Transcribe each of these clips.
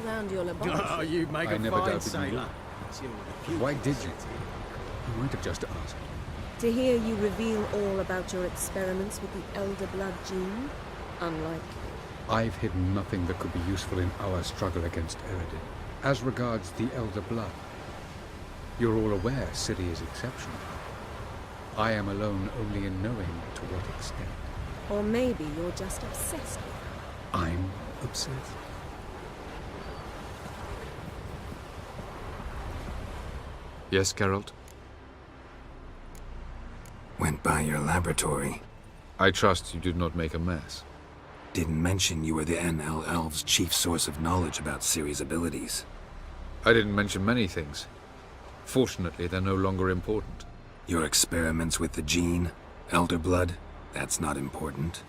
around your laboratory. Oh, you make I a never fine doubted sailor. you. Why did you? You might have just asked. To hear you reveal all about your experiments with the Elder Blood gene? Unlike... I've hidden nothing that could be useful in our struggle against Eredin. As regards the Elder Blood, you're all aware Ciri is exceptional. I am alone only in knowing to what extent. Or maybe you're just obsessed with her. I'm obsessed. Yes, Geralt? Went by your laboratory. I trust you did not make a mess. Didn't mention you were the NL Elves' chief source of knowledge about Ciri's abilities. I didn't mention many things. Fortunately, they're no longer important. Your experiments with the gene, Elder Blood, that's not important.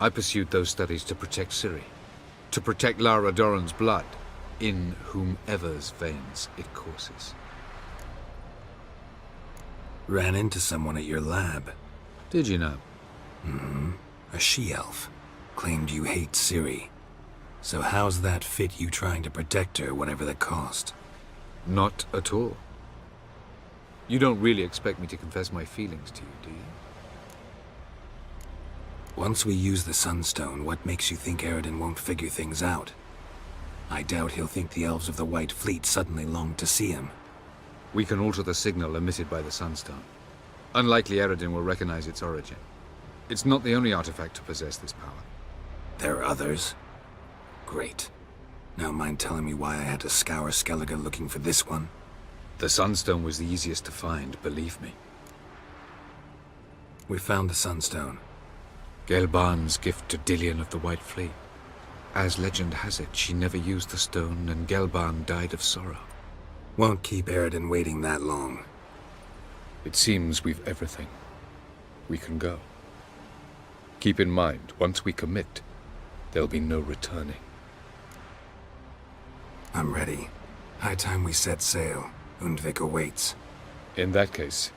I pursued those studies to protect Ciri. To protect Lara Doran's blood, in whomever's veins it courses. Ran into someone at your lab. Did you know? Mm-hmm. A she-elf. Claimed you hate Ciri. So how's that fit you trying to protect her, whatever the cost? Not at all. You don't really expect me to confess my feelings to you, do you? Once we use the Sunstone, what makes you think Eredin won't figure things out? I doubt he'll think the Elves of the White Fleet suddenly longed to see him. We can alter the signal emitted by the Sunstone. Unlikely Eredin will recognize its origin. It's not the only artifact to possess this power. There are others? Great. Now mind telling me why I had to scour Skellige looking for this one? The Sunstone was the easiest to find, believe me. We found the Sunstone. Gelban's gift to Dillion of the White Fleet. As legend has it, she never used the stone, and Gelban died of sorrow. Won't keep Eredin waiting that long. It seems we've everything. We can go. Keep in mind, once we commit, there'll be no returning. I'm ready. High time we set sail. Undvik awaits. In that case,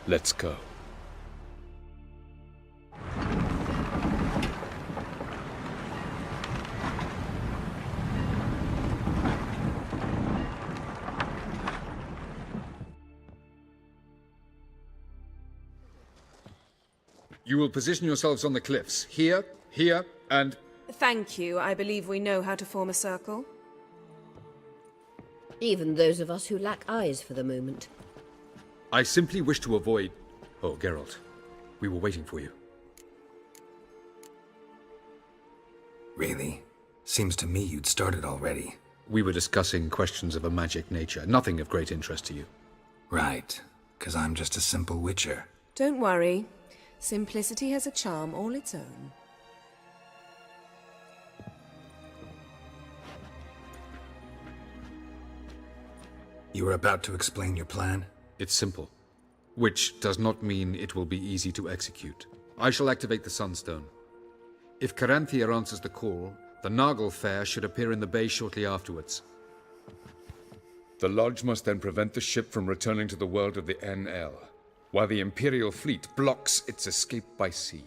let's go. You will position yourselves on the cliffs. Here, here, and... Thank you. I believe we know how to form a circle. Even those of us who lack eyes for the moment. I simply wish to avoid... Oh, Geralt. We were waiting for you. Really? Seems to me you'd started already. We were discussing questions of a magic nature. Nothing of great interest to you. Right. 'Cause I'm just a simple witcher. Don't worry. Simplicity has a charm all its own. You were about to explain your plan? It's simple. Which does not mean it will be easy to execute. I shall activate the Sunstone. If Caranthia answers the call, the Naglfar should appear in the bay shortly afterwards. The Lodge must then prevent the ship from returning to the world of the NL, while the Imperial fleet blocks its escape by sea.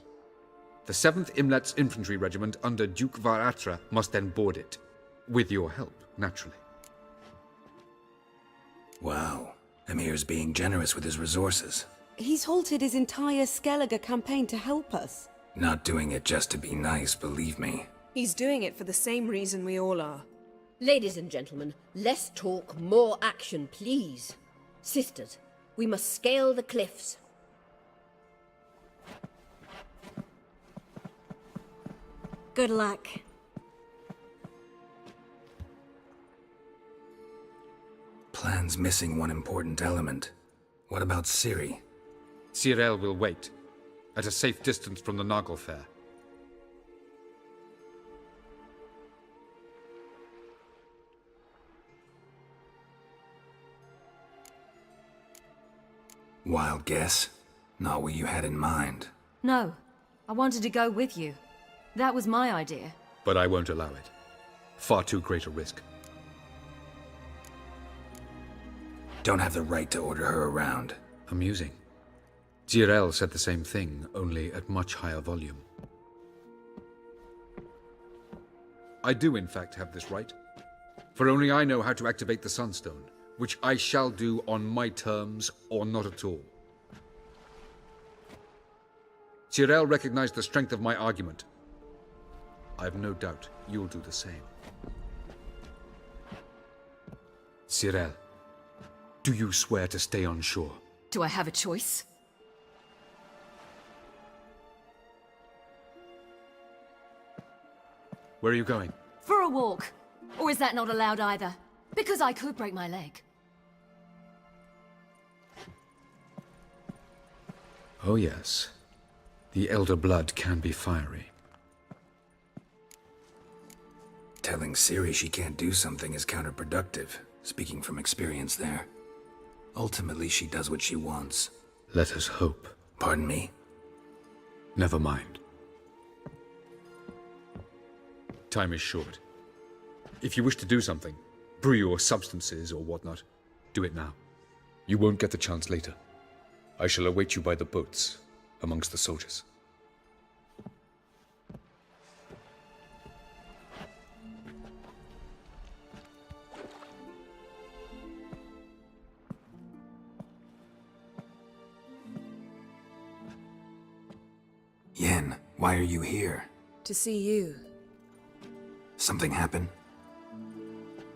The 7th Imlet's infantry regiment under Duke Varatra must then board it. With your help, naturally. Wow. Emir's being generous with his resources. He's halted his entire Skellige campaign to help us. Not doing it just to be nice, believe me. He's doing it for the same reason we all are. Ladies and gentlemen, less talk, more action, please. Sisters, we must scale the cliffs. Good luck. Plan's missing one important element. What about Ciri? Cyril will wait, at a safe distance from the Naglfar. Wild guess? Not what you had in mind. No, I wanted to go with you. That was my idea. But I won't allow it. Far too great a risk. Don't have the right to order her around. Amusing. Cyril said the same thing, only at much higher volume. I do, in fact, have this right. For only I know how to activate the Sunstone, which I shall do on my terms or not at all. Ciri recognized the strength of my argument. I have no doubt you'll do the same. Ciri, do you swear to stay on shore? Do I have a choice? Where are you going? For a walk. Or is that not allowed either? Because I could break my leg. Oh yes. The elder blood can be fiery. Telling Ciri she can't do something is counterproductive, speaking from experience there. Ultimately, she does what she wants. Let us hope. Pardon me? Never mind. Time is short. If you wish to do something, brew your substances or whatnot, do it now. You won't get the chance later. I shall await you by the boats, amongst the soldiers. Yen, why are you here? To see you. Something happen?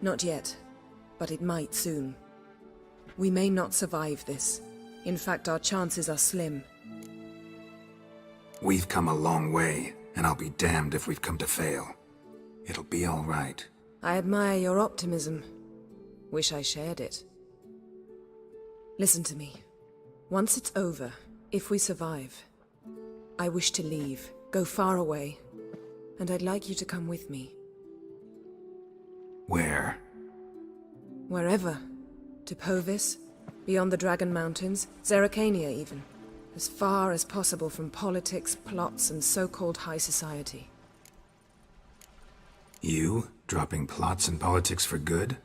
Not yet, but it might soon. We may not survive this. In fact, our chances are slim. We've come a long way, and I'll be damned if we've come to fail. It'll be all right. I admire your optimism. Wish I shared it. Listen to me. Once it's over, if we survive, I wish to leave, go far away, and I'd like you to come with me. Where? Wherever. To Povis, beyond the Dragon Mountains, Zerrikania even. As far as possible from politics, plots, and so-called high society. You? Dropping plots and politics for good?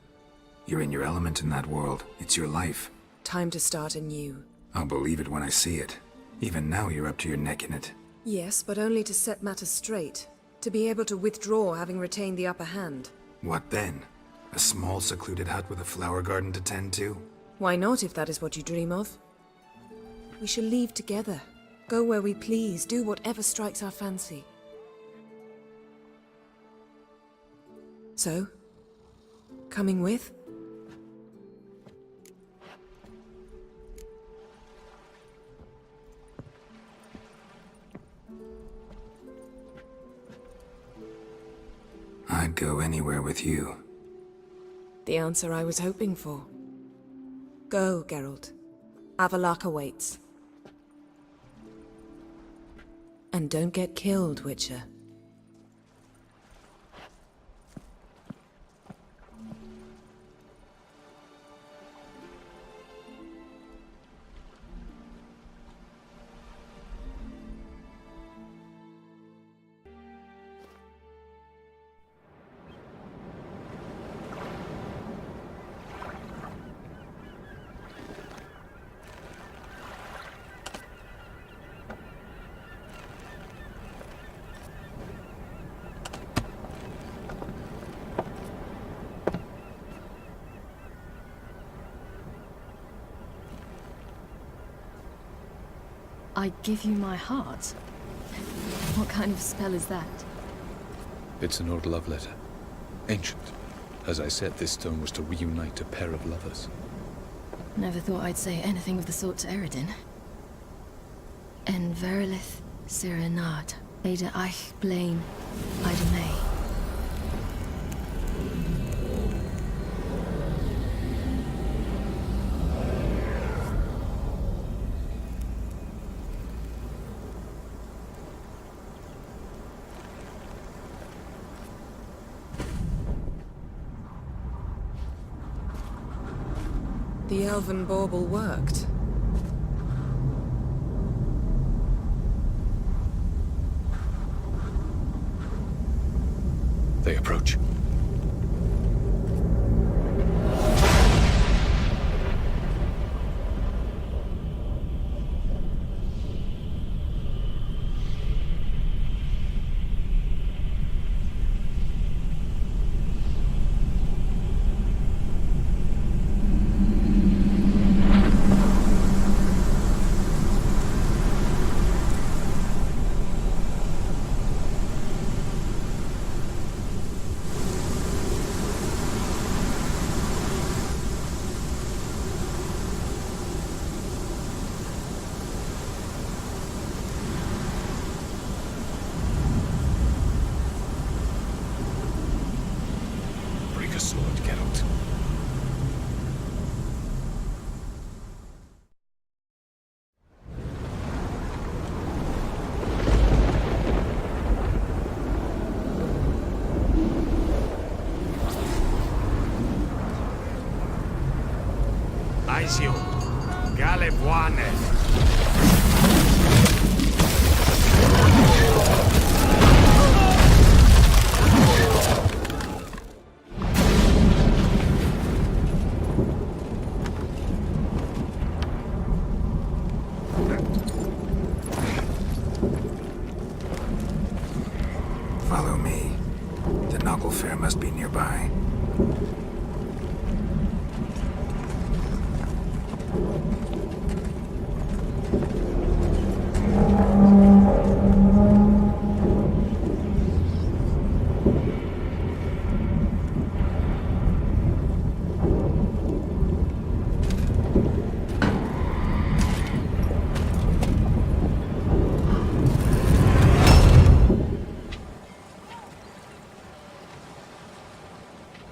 You're in your element in that world. It's your life. Time to start anew. I'll believe it when I see it. Even now you're up to your neck in it. Yes, but only to set matters straight. To be able to withdraw having retained the upper hand. What then? A small secluded hut with a flower garden to tend to? Why not, if that is what you dream of? We shall leave together. Go where we please, do whatever strikes our fancy. So? Coming with? I'd go anywhere with you. The answer I was hoping for. Go, Geralt. Avalok awaits. And don't get killed, Witcher. I give you my heart? What kind of spell is that? It's an old love letter. Ancient. As I said, this stone was to reunite a pair of lovers. Never thought I'd say anything of the sort to Eredin. En verilith serenad, Ada eich blaen, Ida May. The elven bauble worked. They approach. Noggle Fair must be nearby.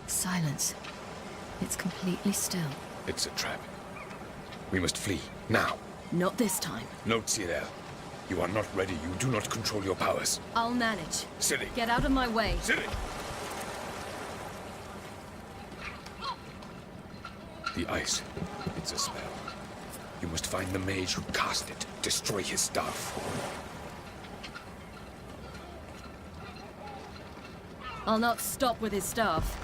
Silence. It's completely still. It's a trap. We must flee, now. Not this time. No, Ciri. You are not ready. You do not control your powers. I'll manage. Ciri! Get out of my way. Ciri! The ice. It's a spell. You must find the mage who cast it. Destroy his staff. I'll not stop with his staff.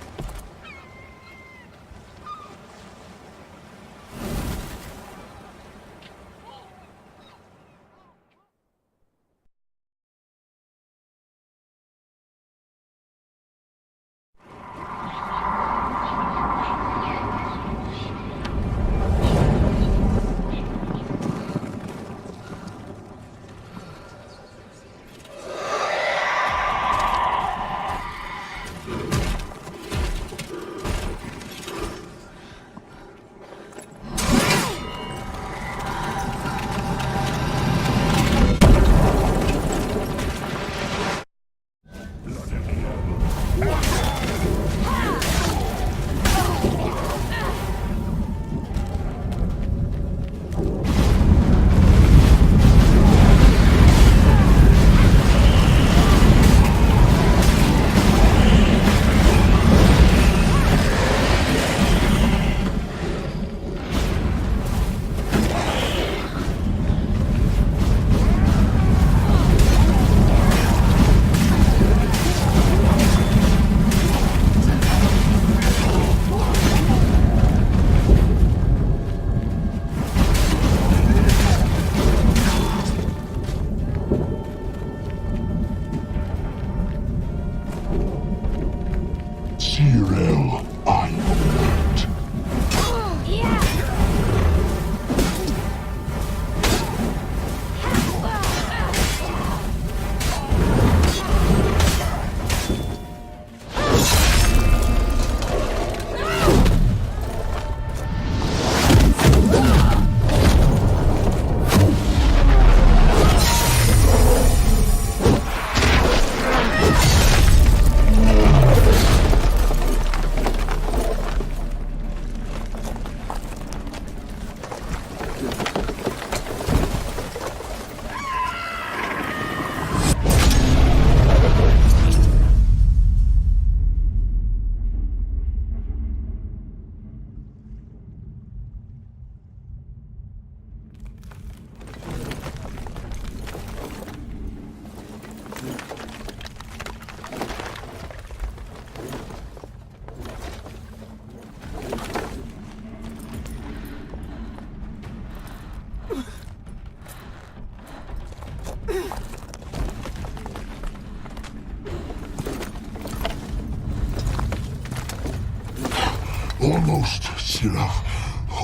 Almost, Ciri.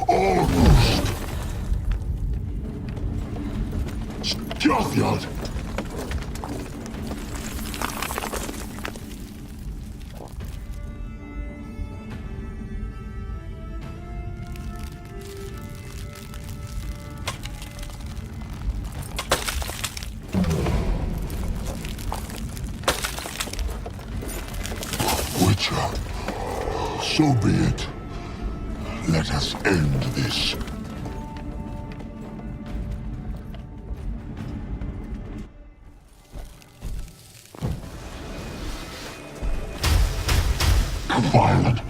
Almost. Stjärnjad. Witcher, so be it. Let us end this. Violent.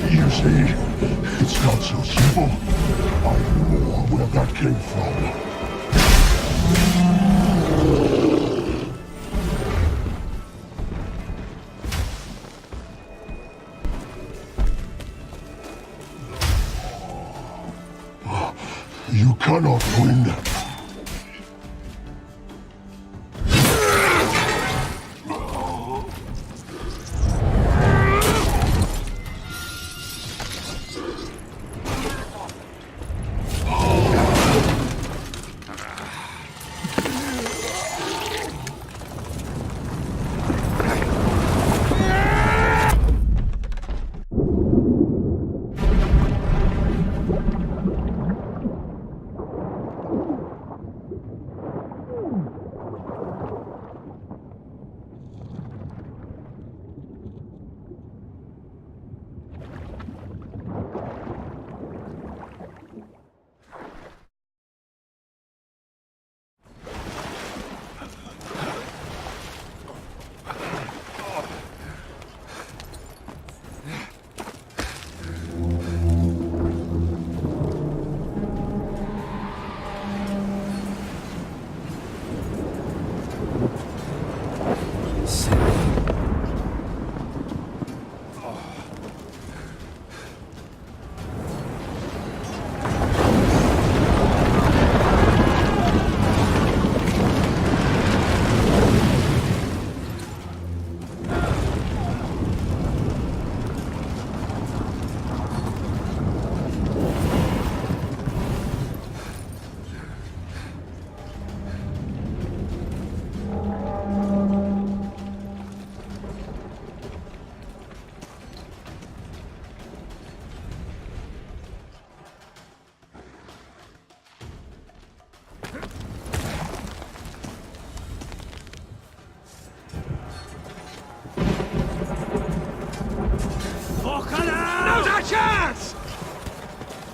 You see, it's not so simple. I know where that came from. You cannot win.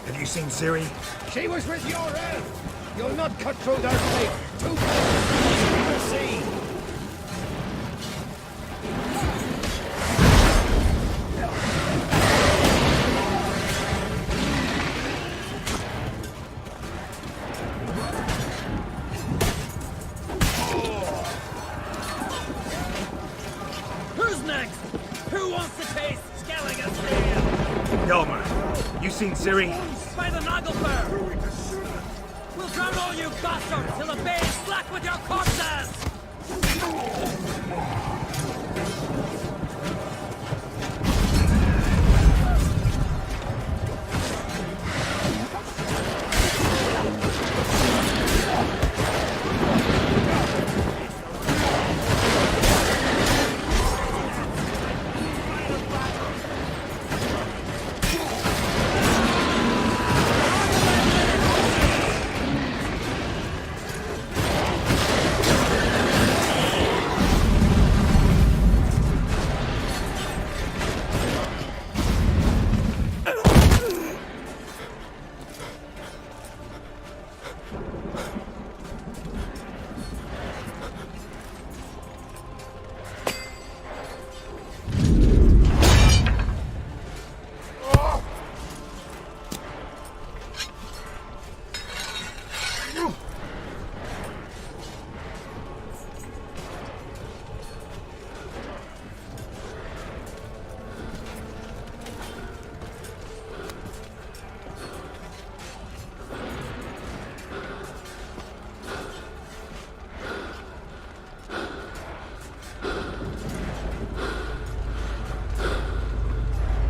Have you seen Ciri? She was with your elf! You'll not cut through their fleet! Too close to see! Who's next? Who wants to taste Skellige's tail? Yelmer, you seen Ciri? By the Nagelfur! We'll drown all you bastards till the bay's slack with your corpses!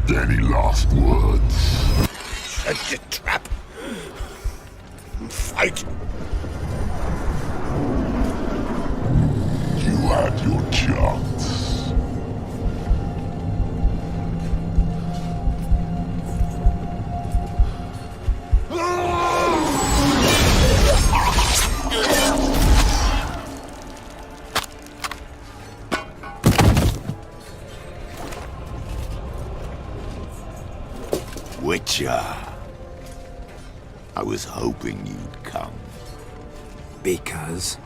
Any last words? Set the trap! Fight! You had your chance. Witcher. I was hoping you'd come. Because?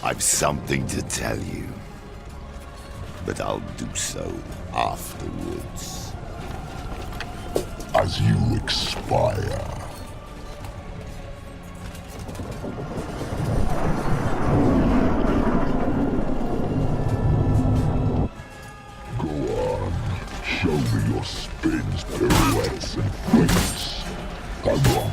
I've something to tell you. But I'll do so afterwards. As you expire. Show me your spins, pirouettes, and flips. Come on.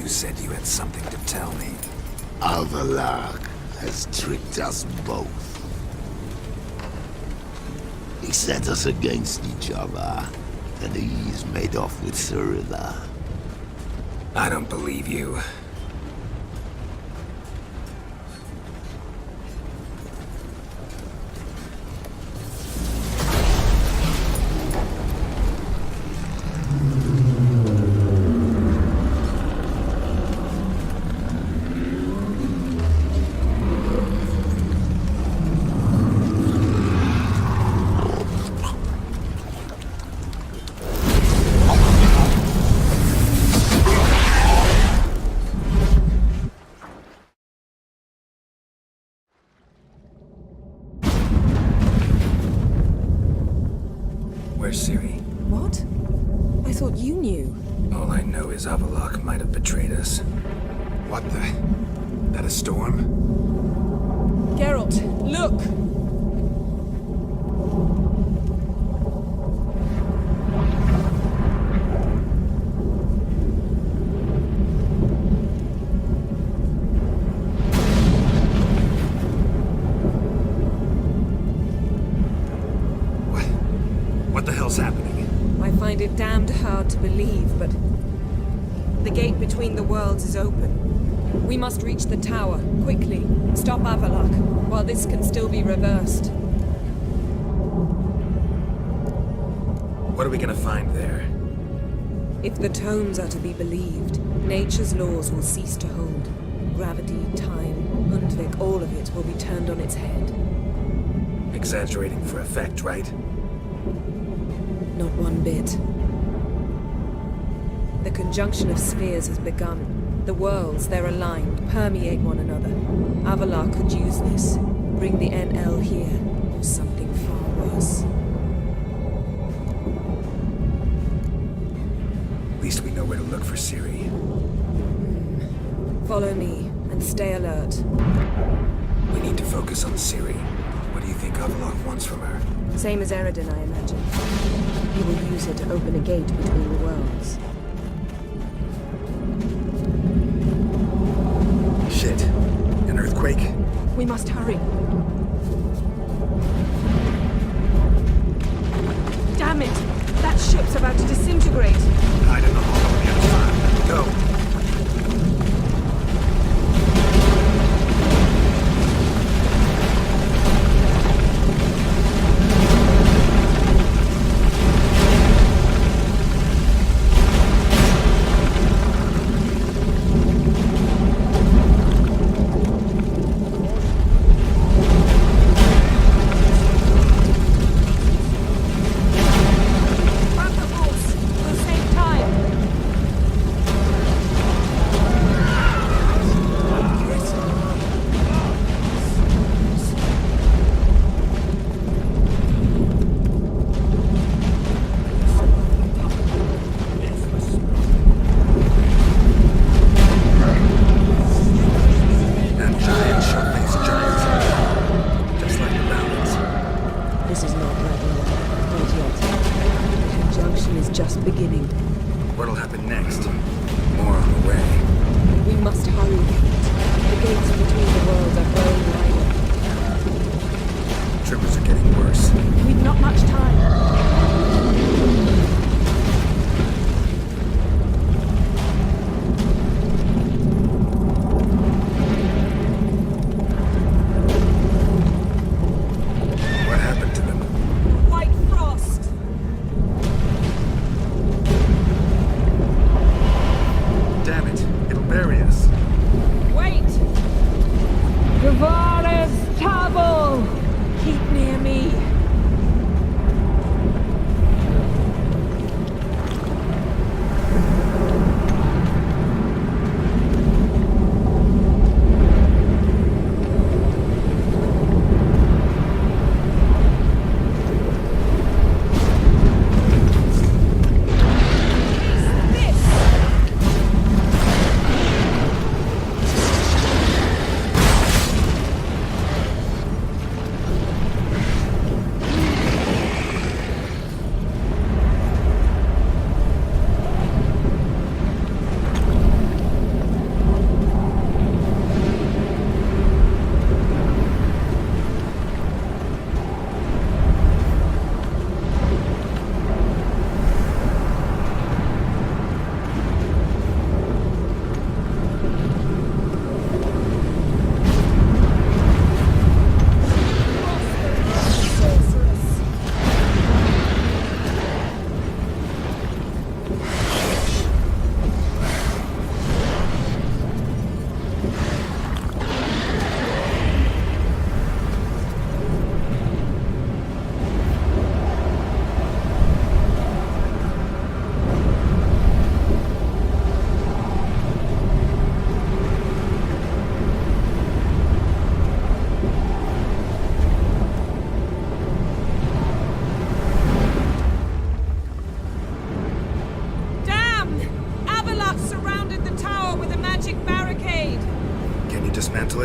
said you had something to tell me. Avallac'h has tricked us both. He set us against each other, and he's made off with Ciri. I don't believe you. Where's Ciri? What? I thought you knew. All I know is Avallac'h might have betrayed us. What the? That a storm? Geralt, look! What the hell's happening? I find it damned hard to believe, but the gate between the worlds is open. We must reach the tower, quickly. Stop Avallac'h, while this can still be reversed. What are we gonna find there? If the tomes are to be believed, nature's laws will cease to hold. Gravity, time, Undvik, all of it will be turned on its head. Exaggerating for effect, right? Not one bit. The conjunction of spheres has begun. The worlds, they're aligned, permeate one another. Avallac'h could use this. Bring the NL here, or something far worse. At least we know where to look for Ciri. Follow me, and stay alert. We need to focus on Ciri. What do you think Avallac'h wants from her? Same as Eredin, I imagine. He will use it to open a gate between the worlds. Shit. An earthquake? We must hurry. Damn it! That ship's about to disintegrate. Hide in the hall on the other side. Go! What'll happen next? More on the way. We must hurry. The gates between the worlds are growing wider. Tremors are getting worse. We've not much time. What happened to them? White frost! Damn it, it'll bury us. Wait! Gavares Tabel! Keep near me.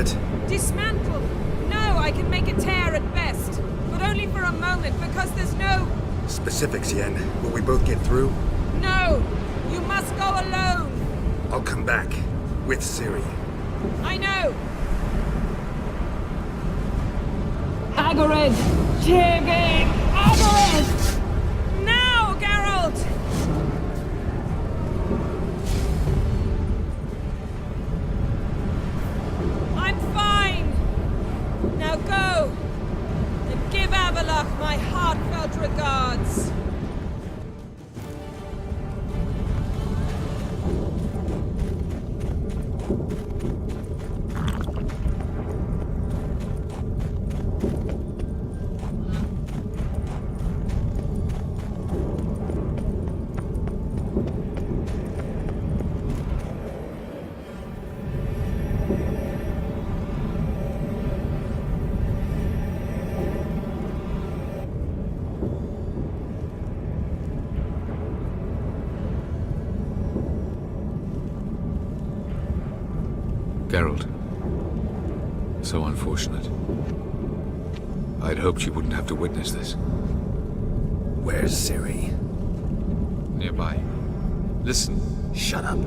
dismantle it? Dismantle? No, I can make a tear at best. But only for a moment, because there's no... Specifics, Yen. Will we both get through? No! You must go alone! I'll come back. With Ciri. I know! Agared! Tiggy! Agared! Now, Geralt! I'm fine! Now go! And give Avallac'h my heartfelt regards! Geralt. So unfortunate. I'd hoped you wouldn't have to witness this. Where's Ciri? Nearby. Listen. Shut up.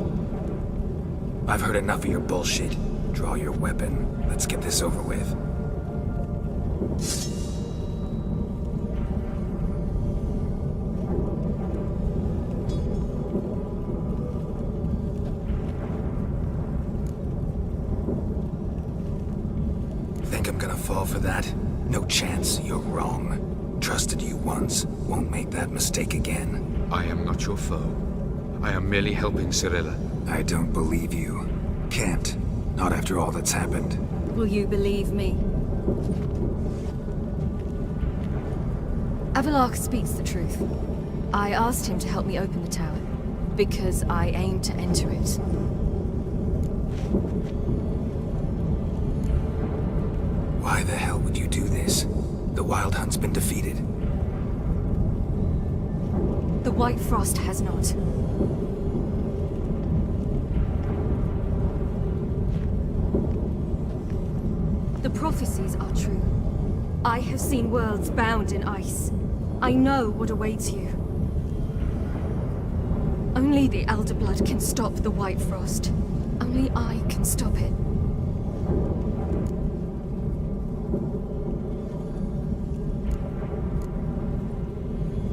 I've heard enough of your bullshit. Draw your weapon. Let's get this over with. Think I'm gonna fall for that? No chance. You're wrong. Trusted you once. Won't make that mistake again. I am not your foe. I am merely helping Cirilla. I don't believe you. Can't. Not after all that's happened. Will you believe me? Avallac'h speaks the truth. I asked him to help me open the tower, because I aim to enter it. Why the hell would you do this? The Wild Hunt's been defeated. The White Frost has not. The prophecies are true. I have seen worlds bound in ice. I know what awaits you. Only the Elder Blood can stop the White Frost. Only I can stop it.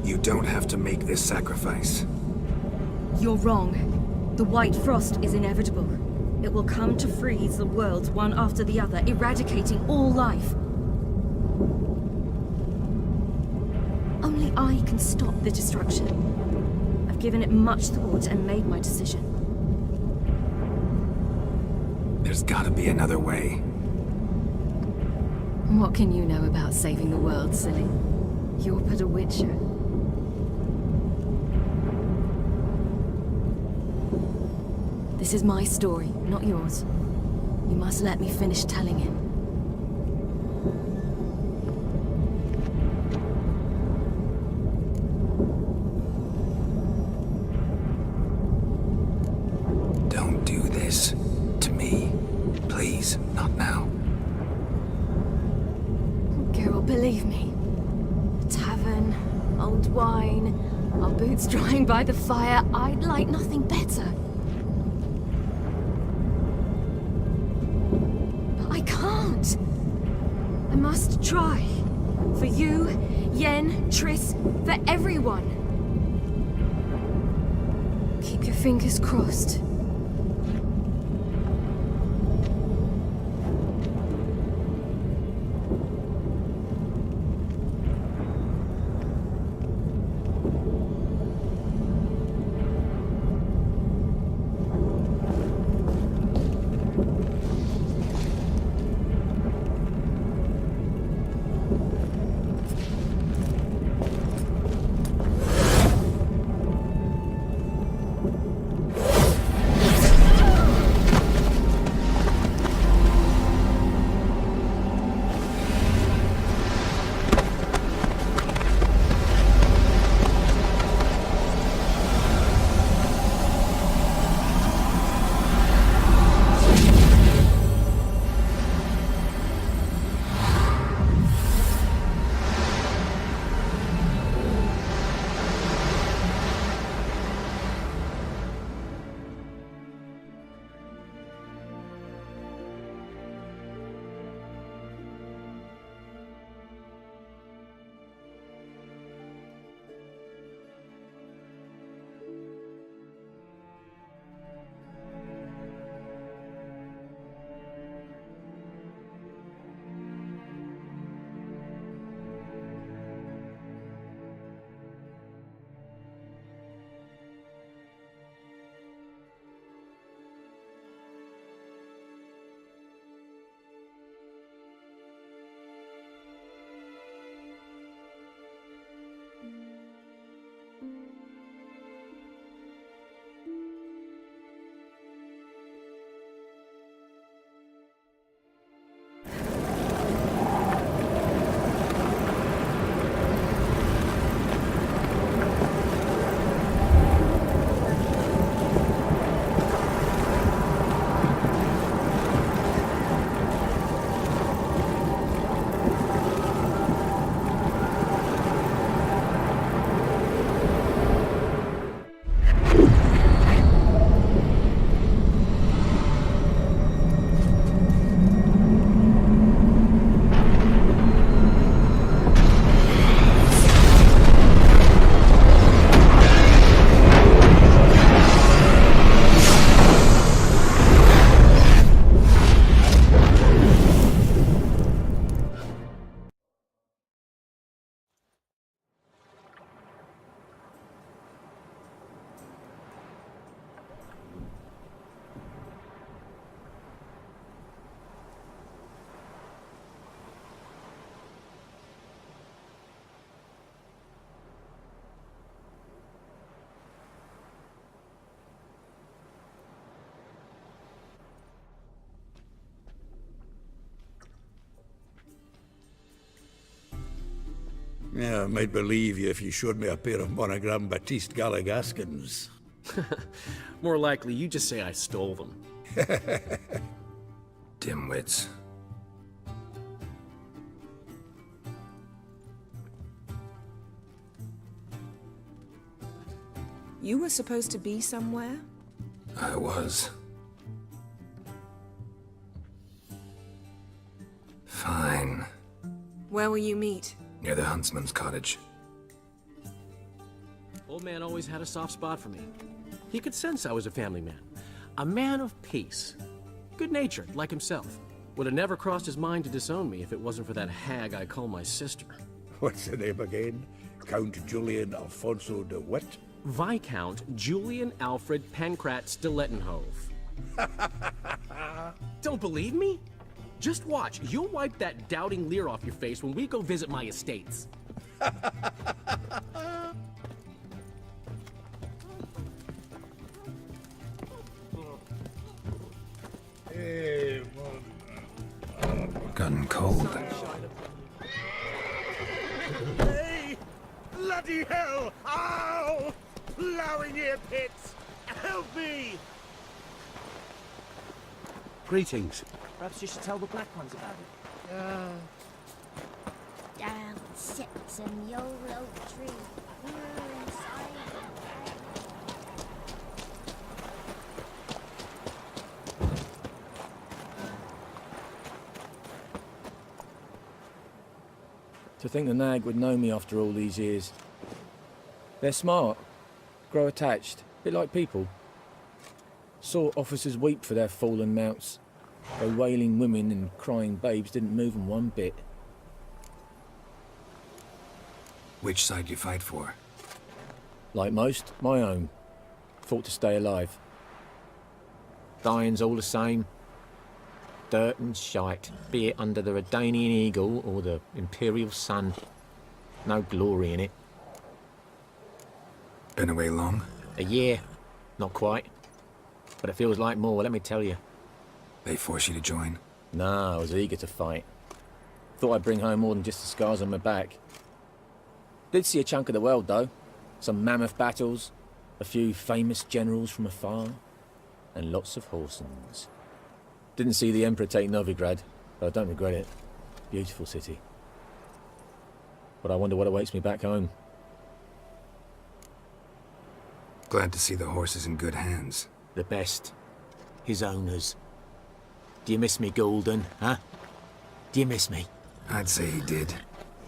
You don't have to make this sacrifice. You're wrong. The White Frost is inevitable. It will come to freeze the worlds one after the other, eradicating all life. Only I can stop the destruction. I've given it much thought and made my decision. There's gotta be another way. What can you know about saving the world, silly? You're but a witcher. This is my story, not yours. You must let me finish telling it. Don't do this. To me. Please, not now. Geralt, believe me. A tavern, old wine, our boots drying by the fire. I'd like nothing better. I must try. For you, Yen, Triss, for everyone. Keep your fingers crossed. Yeah, I might believe you if you showed me a pair of monogram Batiste Galligaskins. More likely, you just say I stole them. Dimwits. You were supposed to be somewhere? I was. Fine. Where will you meet? Near the huntsman's cottage. Old man always had a soft spot for me. He could sense I was a family man. A man of peace. Good-natured, like himself. Would have never crossed his mind to disown me if it wasn't for that hag I call my sister. What's the name again? Count Julian Alfonso de what? Viscount Julian Alfred Pancratz de Lettenhove. Don't believe me? Just watch. You'll wipe that doubting leer off your face when we go visit my estates. Gotten cold. Hey! Bloody hell! Ow! Plowing ear pits! Help me! Greetings. Perhaps you should tell the Black Ones about it. Down sits an YOLO tree. To think the nag would know me after all these years. They're smart, grow attached, a bit like people. Saw officers weep for their fallen mounts, though wailing women and crying babes didn't move them one bit. Which side you fight for? Like most, my own. Fought to stay alive. Dying's all the same. Dirt and shite, be it under the Redanian eagle or the Imperial sun. No glory in it. Been away long? A year. Not quite. But it feels like more, let me tell you. They force you to join? Nah, I was eager to fight. Thought I'd bring home more than just the scars on my back. Did see a chunk of the world, though. Some mammoth battles, a few famous generals from afar, and lots of horsens. Didn't see the Emperor take Novigrad, but I don't regret it. Beautiful city. But I wonder what awaits me back home. Glad to see the horses in good hands. The best. His owners. Do you miss me, Golden, huh? Do you miss me? I'd say he did.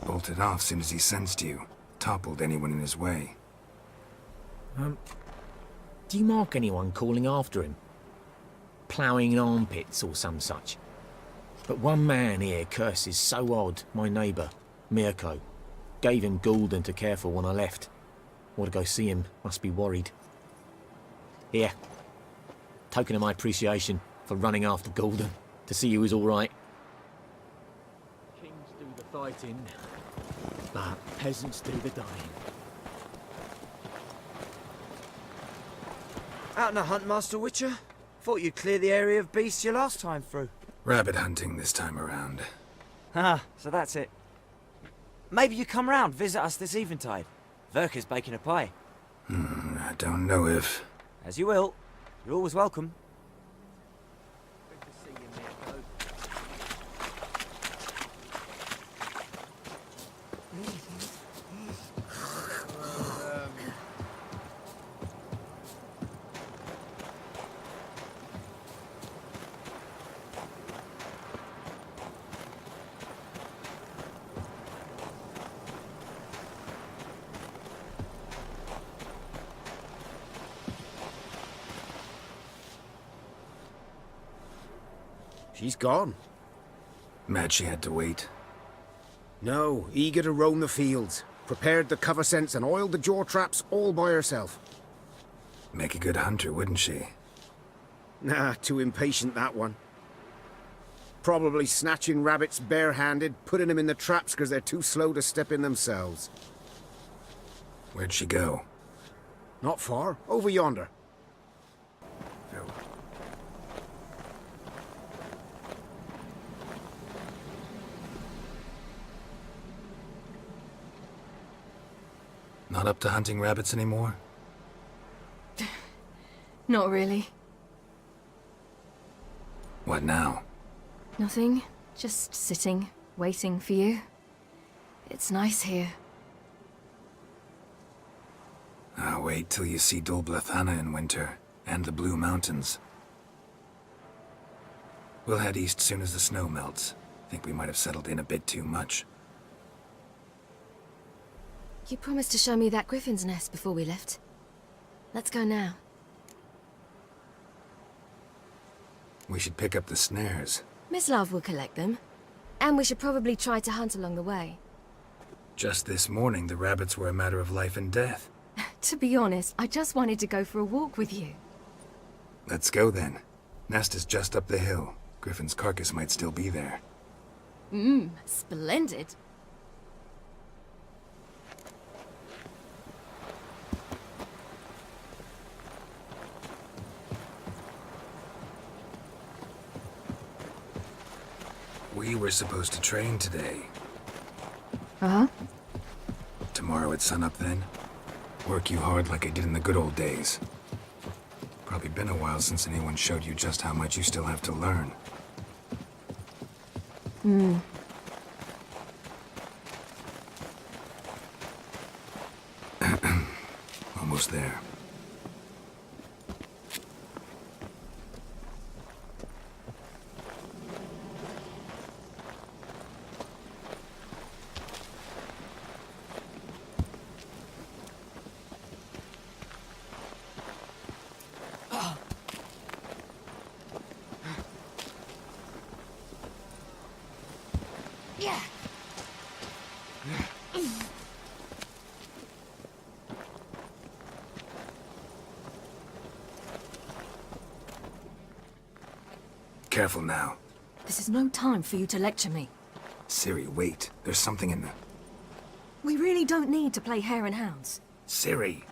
Bolted off soon as he sensed you. Toppled anyone in his way. Do you mark anyone calling after him? Ploughing in armpits or some such? But one man here curses so odd, my neighbour, Mirko. Gave him Golden to care for when I left. Want to go see him, must be worried. Here. Token of my appreciation for running after Golden, to see he was all right. Kings do the fighting, but peasants do the dying. Out on a hunt, Master Witcher? Thought you'd clear the area of beasts your last time through. Rabbit hunting this time around. Ah, so that's it. Maybe you come round, visit us this eventide. Verka's baking a pie. I don't know if... As you will. You're always welcome. Good to see you, Mirko. She's gone. Mad she had to wait. No, eager to roam the fields. Prepared the cover scents and oiled the jaw traps all by herself. Make a good hunter, wouldn't she? Nah, too impatient, that one. Probably snatching rabbits barehanded, putting them in the traps because they're too slow to step in themselves. Where'd she go? Not far. Over yonder. not up to hunting rabbits anymore? Not really. What now? Nothing. Just sitting, waiting for you. It's nice here. I'll wait till you see Dol Blethana in winter, and the Blue Mountains. We'll head east soon as the snow melts. Think we might have settled in a bit too much. You promised to show me that griffin's nest before we left. Let's go now. We should pick up the snares. Miss Love will collect them. And we should probably try to hunt along the way. Just this morning, the rabbits were a matter of life and death. To be honest, I just wanted to go for a walk with you. Let's go then. Nest is just up the hill. Griffin's carcass might still be there. Splendid. We were supposed to train today. Uh-huh. Tomorrow at sunup then? Work you hard like I did in the good old days. Probably been a while since anyone showed you just how much you still have to learn. Almost there. Careful now. This is no time for you to lecture me. Ciri, wait. There's something in the... We really don't need to play hare and hounds. Ciri!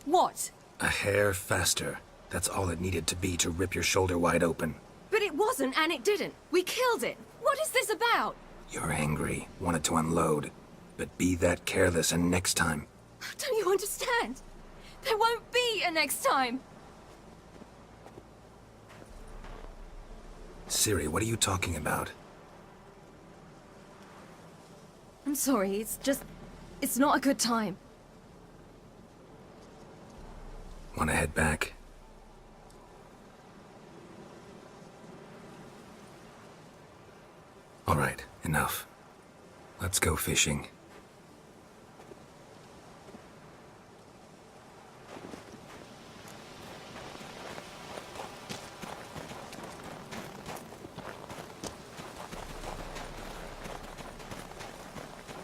What? A hair faster. That's all it needed to be to rip your shoulder wide open. But it wasn't, and it didn't. We killed it. What is this about? You're angry, wanted to unload. But be that careless and next time. Don't you understand? There won't be a next time. Ciri, what are you talking about? I'm sorry, it's not a good time. Want to head back? All right, enough. Let's go fishing.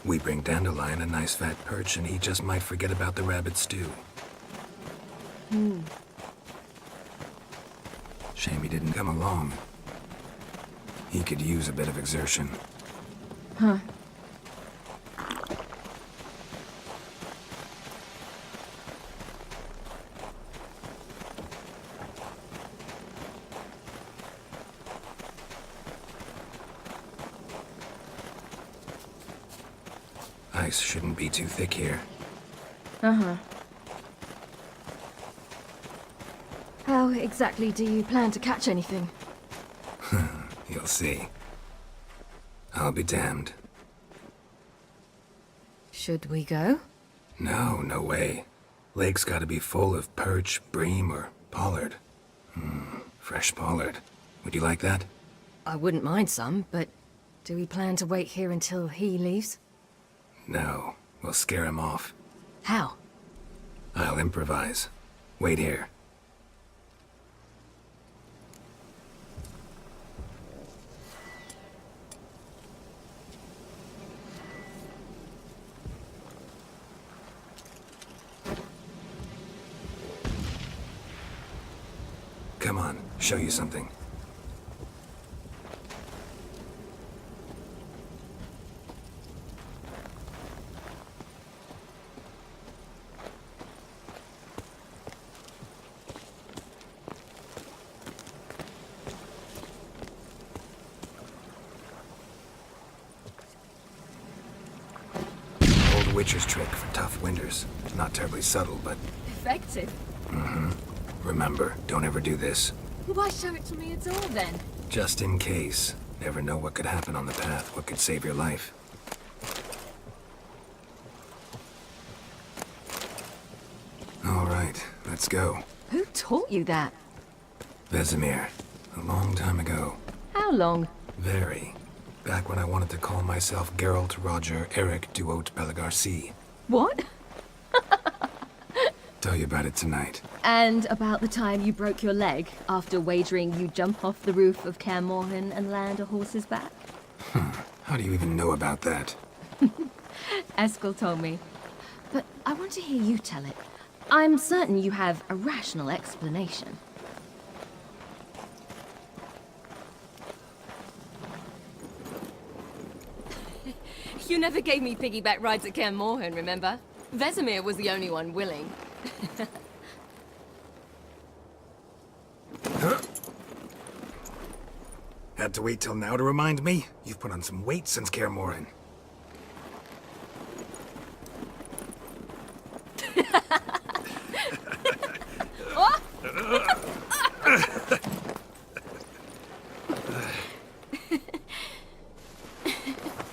We bring Dandelion a nice fat perch, and he just might forget about the rabbit stew. Shame he didn't come along. He could use a bit of exertion. Huh. Ice shouldn't be too thick here. Uh-huh. How exactly do you plan to catch anything? You'll see. I'll be damned. Should we go? No, no way. Lake's gotta be full of perch, bream, or pollard. Fresh pollard. Would you like that? I wouldn't mind some, but do we plan to wait here until he leaves? No, we'll scare him off. How? I'll improvise. Wait here. Come on, show you something. Old witcher's trick for tough winters. Not terribly subtle, but... Effective. Mm-hmm. Remember, don't ever do this. Why show it to me at all, then? Just in case. Never know what could happen on the path, what could save your life. All right, let's go. Who taught you that? Vesemir. A long time ago. How long? Very. Back when I wanted to call myself Geralt Roger Eric Duot Pelagarcy. What? Tell you about it tonight. And about the time you broke your leg after wagering you'd jump off the roof of Kaer Morhen and land a horse's back? How do you even know about that? Eskel told me. But I want to hear you tell it. I'm certain you have a rational explanation. You never gave me piggyback rides at Kaer Morhen, remember? Vesemir was the only one willing. Had to wait till now to remind me? You've put on some weight since Kaer Morhen.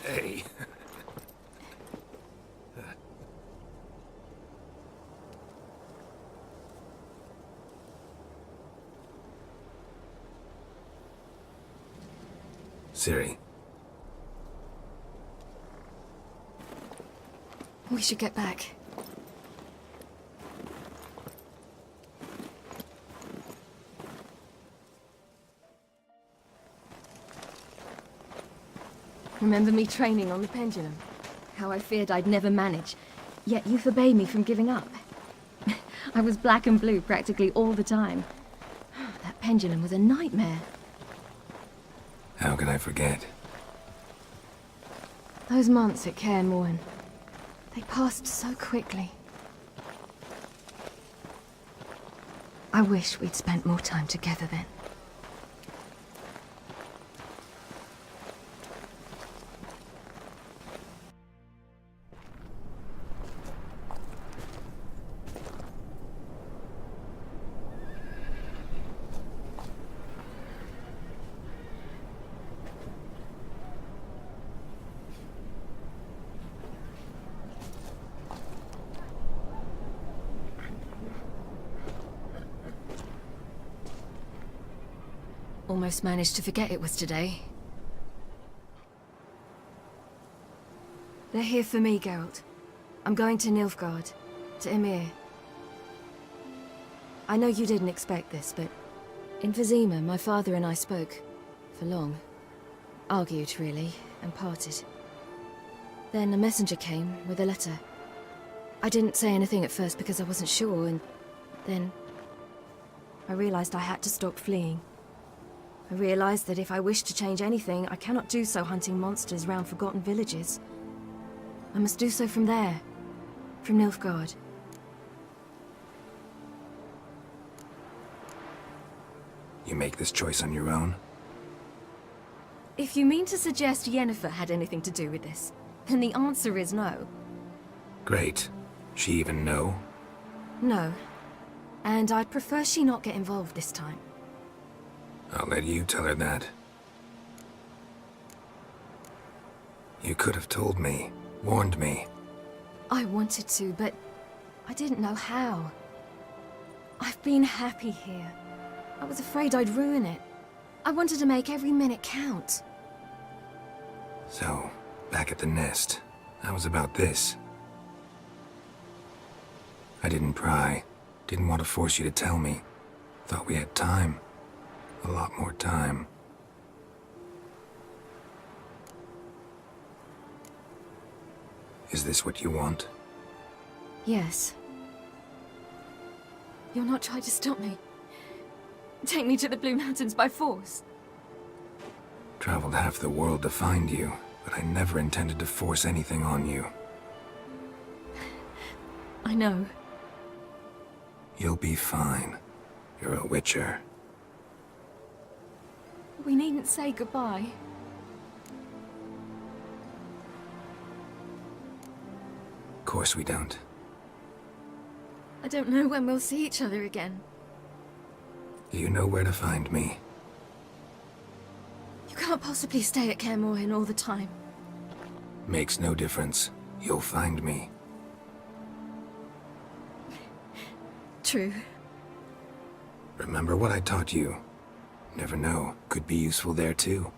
Hey. Ciri. We should get back. Remember me training on the pendulum? How I feared I'd never manage, yet you forbade me from giving up. I was black and blue practically all the time. That pendulum was a nightmare. How can I forget? Those months at Kaer Morhen, they passed so quickly. I wish we'd spent more time together then. Almost managed to forget it was today. They're here for me, Geralt. I'm going to Nilfgaard, to Emir. I know you didn't expect this, but in Vizima, my father and I spoke. For long. Argued, really, and parted. Then a messenger came with a letter. I didn't say anything at first because I wasn't sure, and then I realized I had to stop fleeing. I realized that if I wish to change anything, I cannot do so hunting monsters round forgotten villages. I must do so from there, from Nilfgaard. You make this choice on your own? If you mean to suggest Yennefer had anything to do with this, then the answer is no. Great. She even know? No. And I'd prefer she not get involved this time. I'll let you tell her that. You could have told me, warned me. I wanted to, but I didn't know how. I've been happy here. I was afraid I'd ruin it. I wanted to make every minute count. So, back at the nest, how was about this? I didn't pry. Didn't want to force you to tell me. Thought we had time. A lot more time. Is this what you want? Yes. You're not trying to stop me. Take me to the Blue Mountains by force? Traveled half the world to find you, but I never intended to force anything on you. I know. You'll be fine. You're a witcher. We needn't say goodbye. Of course we don't. I don't know when we'll see each other again. You know where to find me. You can't possibly stay at Kaer Morhen all the time. Makes no difference. You'll find me. True. Remember what I taught you. Never know, could be useful there too.